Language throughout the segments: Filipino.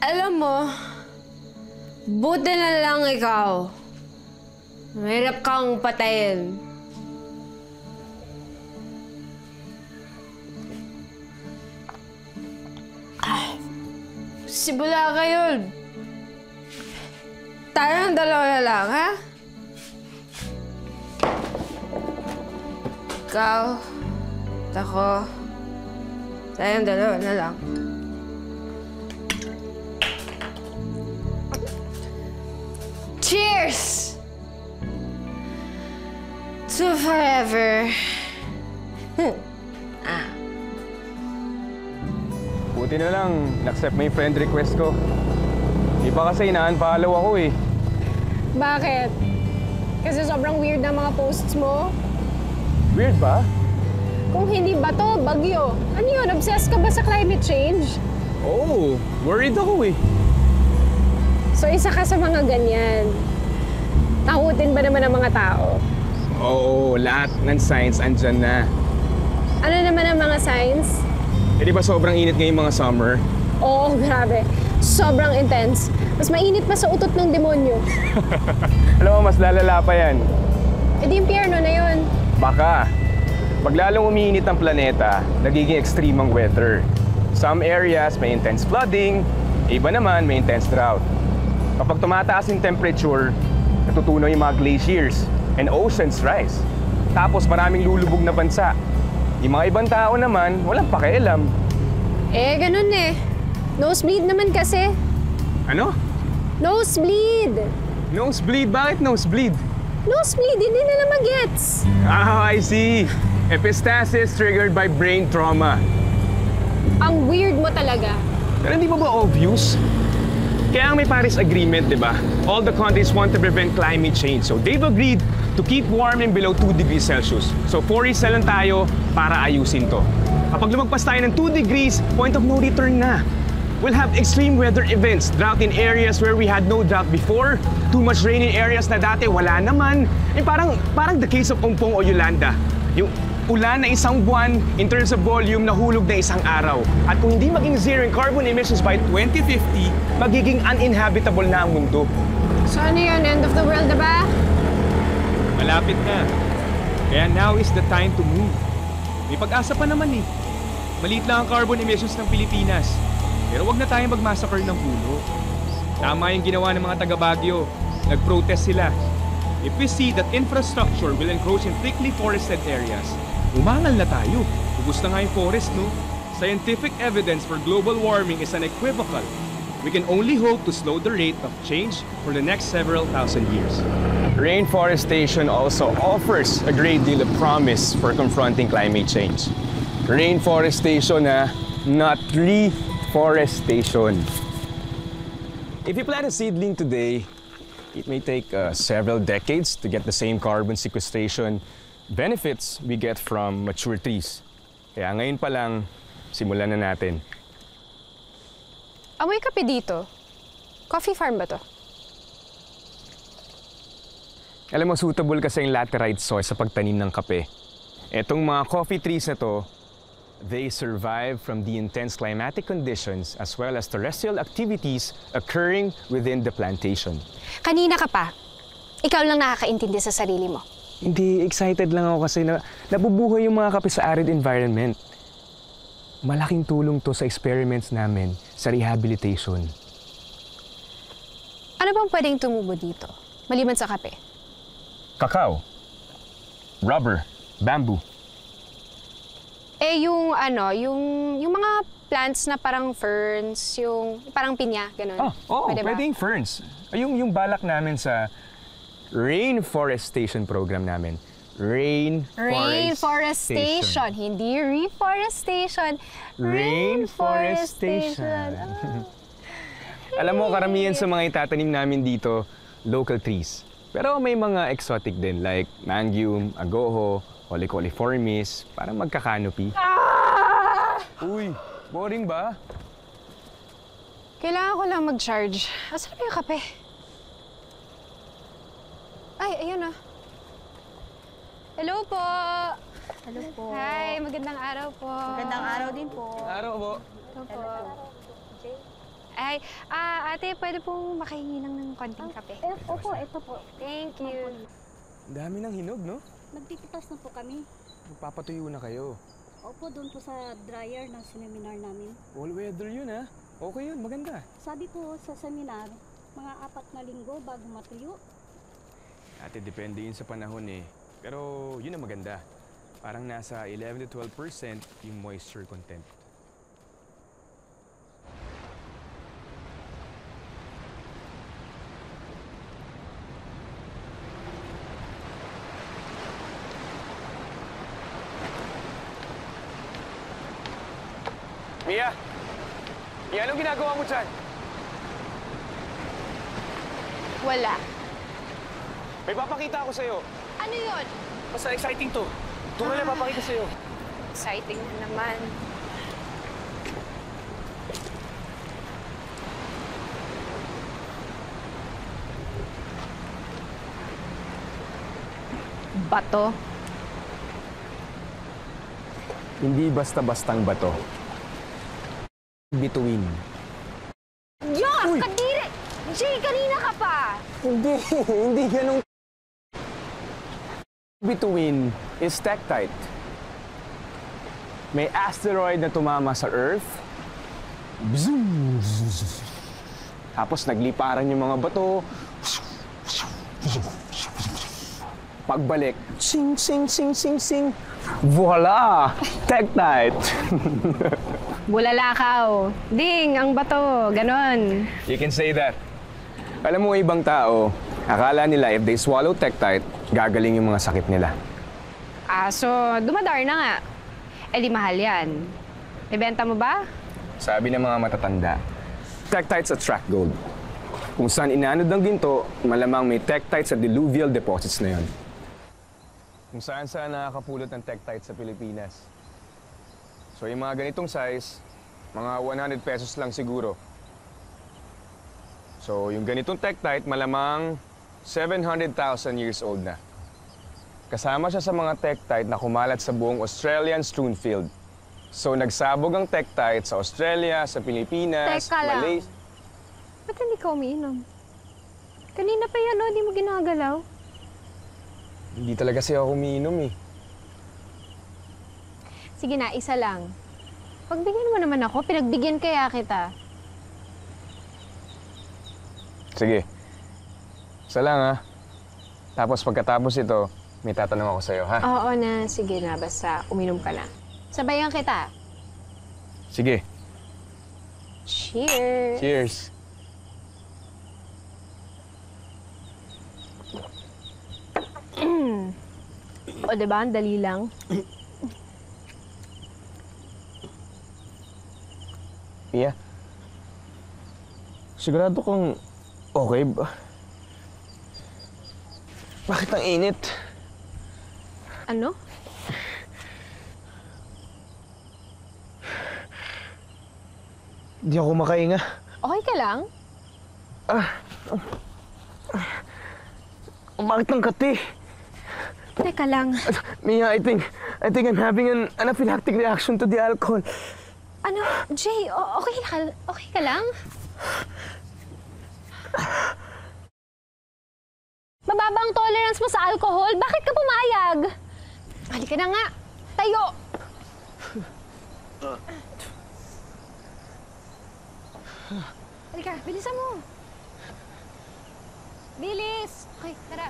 Alam mo, buti na lang ikaw. Mahirap kang patayin. Simula kayo. Tayong dalawa na lang, ha? Ikaw, at ako, tayong dalawa na lang. Cheers! To forever. Buti na lang, na-accept mo yung friend request ko. Di ba kasi ina-unfollow ako eh. Bakit? Kasi sobrang weird na mga posts mo? Weird ba? Kung hindi ba to, bagyo. Ano yun? Obsessed ka ba sa climate change? Oo, worried ako eh. So isa ka sa mga ganyan. Takutin ba naman ng mga tao? Oo, lahat ng signs andyan na. Ano naman ang mga signs? Eh di ba sobrang init ngayong mga summer? Oo, grabe. Sobrang intense. Mas mainit pa sa utot ng demonyo. Alam mo, mas lalala pa yan. E di impyerno na yun. Baka. Pag lalong umiinit ang planeta, nagiging extreme ang weather. Some areas may intense flooding, iba naman may intense drought. Kapag tumataas yung temperature, natutunaw yung mga glaciers and oceans rise. Tapos maraming lulubog na bansa. Yung mga ibang tao naman, walang pakialam. Eh, ganun eh. Nosebleed naman kasi. Ano? Nosebleed! Nosebleed? Bakit nosebleed? Nosebleed, hindi nila magets. Ah, I see. Epistaxis triggered by brain trauma. Ang weird mo talaga. Pero hindi ba obvious? Kaya ang may Paris Agreement, di ba? All the countries want to prevent climate change. So they've agreed to keep warming below 2 degrees Celsius. So 4 years na lang tayo para ayusin to. Kapag lumagpas tayo ng 2 degrees, point of no return na. We'll have extreme weather events, drought in areas where we had no drought before, too much rain in areas na dati wala naman. Parang the case of Umpong o Yolanda. Yung ulan na isang buwan, in terms of volume, nahulog na isang araw. At kung hindi maging zero in carbon emissions by 2050, magiging uninhabitable na ang mundo. So ano yun? End of the world na ba? Malapit na. Kaya now is the time to move. May pag-asa pa naman eh. Maliit lang ang carbon emissions ng Pilipinas. Pero wag na tayong mag-massacre ng puno. Tama yung ginawa ng mga taga-Baguio. Nag-protest sila. If we see that infrastructure will encroach in thickly forested areas, umangal na tayo. Ubus na nga yung forest, no? Scientific evidence for global warming is unequivocal. We can only hope to slow the rate of change for the next several thousand years. Rainforestation also offers a great deal of promise for confronting climate change. Rainforestation, not reforestation. If you plant a seedling today, it may take several decades to get the same carbon sequestration benefits we get from mature trees. Kaya ngayon pa lang, simulan na natin. Amoy kape dito. Coffee farm ba to? Alam mo, suitable kasi yung laterite soil sa pagtanim ng kape. Etong mga coffee trees na to, they survive from the intense climatic conditions as well as terrestrial activities occurring within the plantation. Kanina ka pa. Ikaw lang nakakaintindi sa sarili mo. Hindi, excited lang ako kasi nabubuhay yung mga kape sa arid environment. Malaking tulong to sa experiments namin sa rehabilitation. Ano bang pwedeng tumubo dito? Maliban sa kape? Cacao, rubber, bamboo. Eh, yung mga plants na parang ferns, yung parang pinya, ganun. Oo, Pwede ba? pwedeng ferns. Yung balak namin sa rainforestation program namin. Rainforestation, hindi reforestation. Rainforestation. Alam mo, karamihan sa mga itatanim namin dito, local trees. Pero may mga exotic din like mangium, agoho, Olicoliformis, para magka-canopy. Uy, boring ba? Kailangan ko lang mag-charge. Asan ba yung kape? Ay, ayun na. Hello po! Hello po. Hi, magandang araw po. Magandang araw din po. Araw po. Hello po. Ay, ate, pwede pong makahingi lang ng konting kape. Opo, ito po. Thank you. Ang dami ng hinog, no? Nagpipitas na po kami. Magpapatuyo na kayo. Opo, doon po sa dryer ng seminar namin. All weather yun, ha? Okay yun, maganda. Sabi po sa seminar, mga 4 na linggo bago matuyo. Ate, depende yun sa panahon eh. Pero yun ang maganda. Parang nasa 11 to 12% yung moisture content. Mia! Mia, anong ginagawa mo dyan? Wala. May papakita ako sa'yo. Ano yun? Basta exciting to. Ito na lang papakita sa'yo. Exciting na naman. Bato. Hindi basta-bastang bato. Bituin. Diyos! Kadiri! Jay, kanina ka pa! Hindi ganun. Bituin is tektite. May asteroid na tumama sa Earth. Bzoom! Tapos nagliparan yung mga bato. Pagbalik, sing, sing, sing, sing, sing. Voila! Tektite! Bulalakaw. Ding, ang bato. Ganon. You can say that. Alam mo, ibang tao, akala nila if they swallow tektite, gagaling yung mga sakit nila. So, dumadar na nga. Eh di mahal yan. Ibenta mo ba? Sabi ng mga matatanda, tektites attract gold. Kung saan inanod ng ginto, malamang may tektite sa diluvial deposits na yon. Kung saan nakakapulot ng tektite sa Pilipinas. So yung mga ganitong size, mga 100 pesos lang siguro. So yung ganitong tektite, malamang 700,000 years old na. Kasama siya sa mga tektite na kumalat sa buong Australian strewn field. So nagsabog ang tektite sa Australia, sa Pilipinas, Teka lang. Malaysia. Ba't hindi ka umiinom? Kanina pa yan, no? Di mo ginagalaw. Hindi talaga siya ako umiinom eh. Sige na, isa lang. Pagbigyan mo naman ako, pinagbigyan kaya kita. Sige. Isa lang ha. Tapos pagkatapos ito, may tatanong ako sa'yo ha. Oo na, sige na, basta uminom ka na. Sabayan kita. Sige. Cheers! Cheers. O, diba? Ang dali lang. Pia, sigurado kang okay ba? Bakit ang init? Ano? Di ako makahinga. Okay ka lang? Bakit ang kati? Teka lang. Mia, I think I'm having an anaphylactic reaction to the alcohol. Ano? Jay, okay ka lang? Mababa ang tolerance mo sa alcohol. Bakit ka pumayag? Halika na nga. Tayo! Halika, bilisan mo. Bilis! Okay, tara.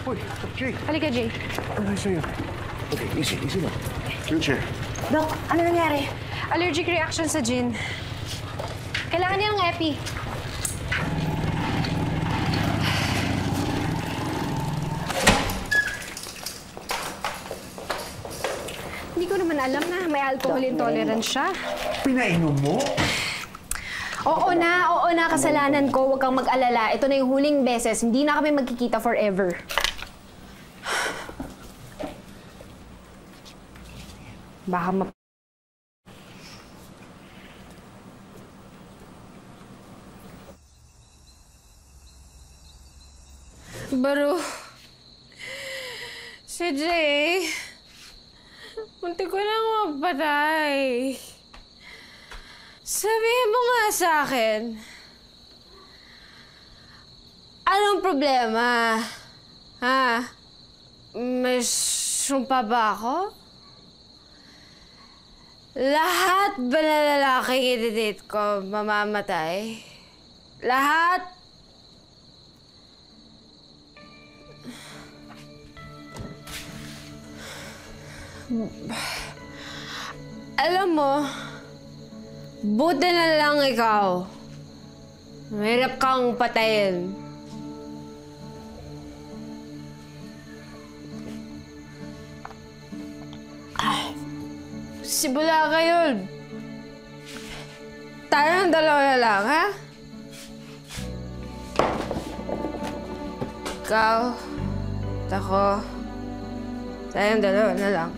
Uy, Jay. Halika, Jay. Ano sa'yo? Okay, easy lang. Wheelchair. Dok, ano nangyari? Allergic reaction sa gin. Kailangan niya ng epi. Hindi ko naman alam na may alcohol intolerance siya. Pinainom mo? Oo na, kasalanan ko. Huwag kang mag-alala. Ito na yung huling beses. Hindi na kami magkikita forever. Baka Baro. Si Jay. Munti ko nang mapatay. Sabihin mo nga sa akin, anong problema? Ha? May sumpa ba ako? Lahat ba na lalaking i-date ko mamamatay? Lahat? Alam mo, buti na lang ikaw. Mahirap kang patayin. Simula kayo. Tayong dalawa na lang, ha? Ikaw, at ako, tayong dalawa na lang.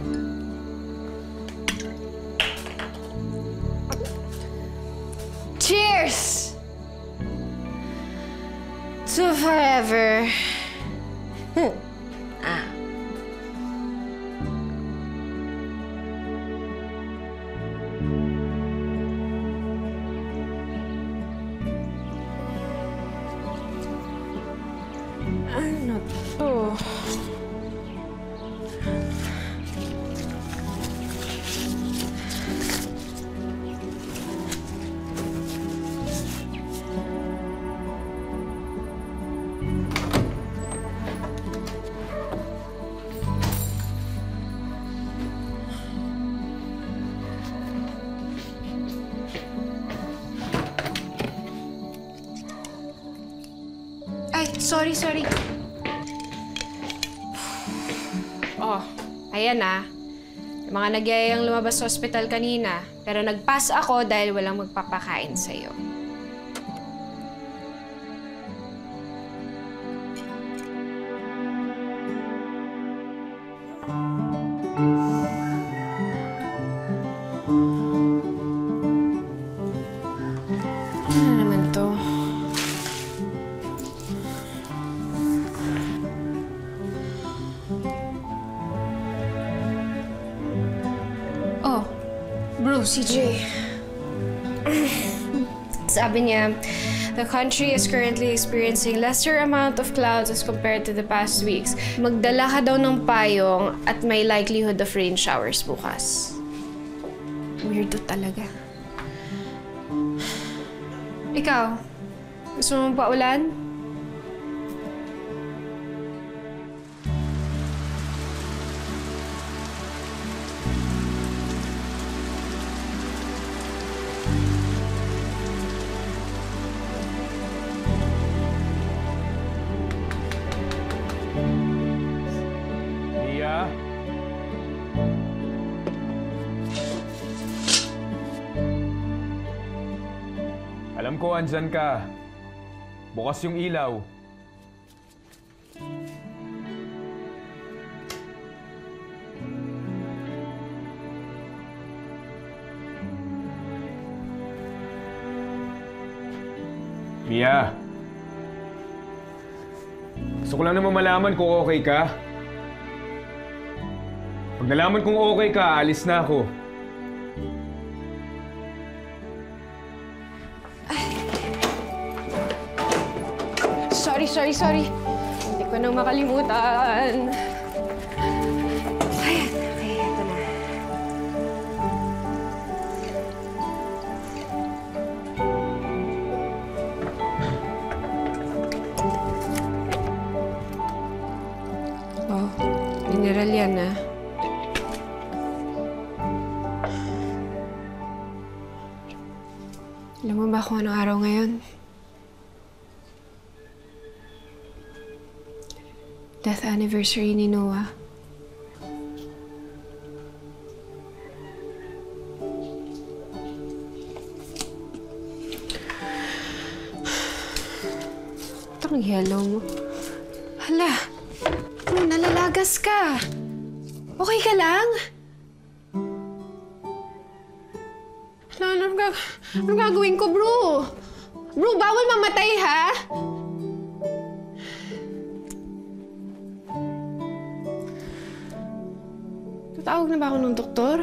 Cheers! To forever. Ano to? Ay, sorry. Oh, ayan na. Yung mga nagyayang lumabas sa ospital kanina. Pero nag-pass ako dahil walang magpapakain sa'yo. Ano naman to? Oh, bro, CJ. Sabi niya, the country is currently experiencing lesser amount of clouds as compared to the past weeks. Magdala ka daw ng payong at may likelihood of rain showers bukas. Weirdo talaga. Ikaw, gusto mo pa ulan? Mia? Alam ko, andyan ka. Bukas yung ilaw. Mia? Gusto ko lang naman malaman kung okay ka. Pag nalaman kung okay ka, alis na ako. Sorry. Hindi ko nang makalimutan. Ayan, okay, ito na. Oh, mineral yan, ah. Alam mo ba kung anong araw ngayon? Death anniversary ni Noah. Ito ang yellow mo. Hala! Oh, nalalagas ka! Okay ka lang? Ano gagawin ko, bro? Bro, bawal mamatay, ha? Tatawag na ba ako ng doktor?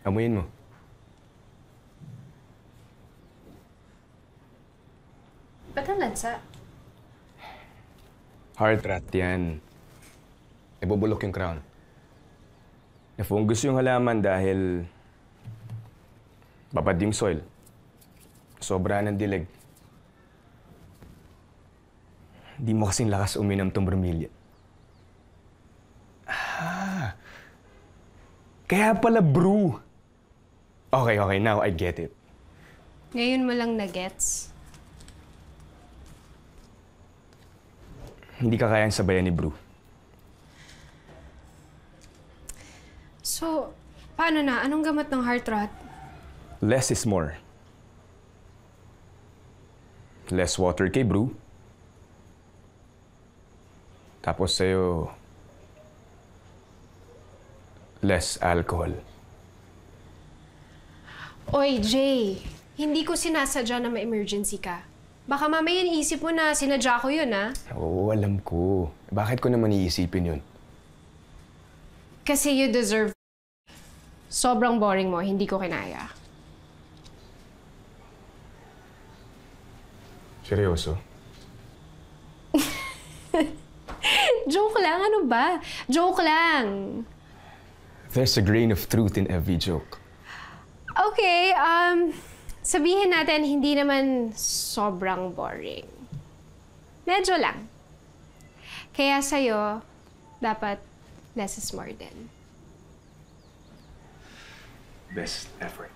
Amuyin mo. Ba't ang lansa? Heart rat yan. Ibubulok yung crown. Na-fungus yung halaman dahil babad yung soil. Sobra ng dilig. Di mo kasing lakas uminom tong bromilya. Kaya pala brew. Okay, now I get it. Ngayon mo lang na-gets? Hindi ka kayang sabayan ni brew. So, paano na? Anong gamot ng heart rot? Less is more. Less water kay brew. Tapos sa'yo, less alcohol. Oy, Jay. Hindi ko sinasadya na ma-emergency ka. Baka mamaya iisip mo na sinadya ko yun, ha? Oo, alam ko. Bakit ko naman iisipin yun? Kasi you deserve. Sobrang boring mo, hindi ko kinaya. Seryoso? Joke lang, ano ba? Joke lang. There's a grain of truth in every joke. Okay, sabihin natin hindi naman sobrang boring. Medyo lang. Kaya sa'yo, dapat less is more din. Best effort.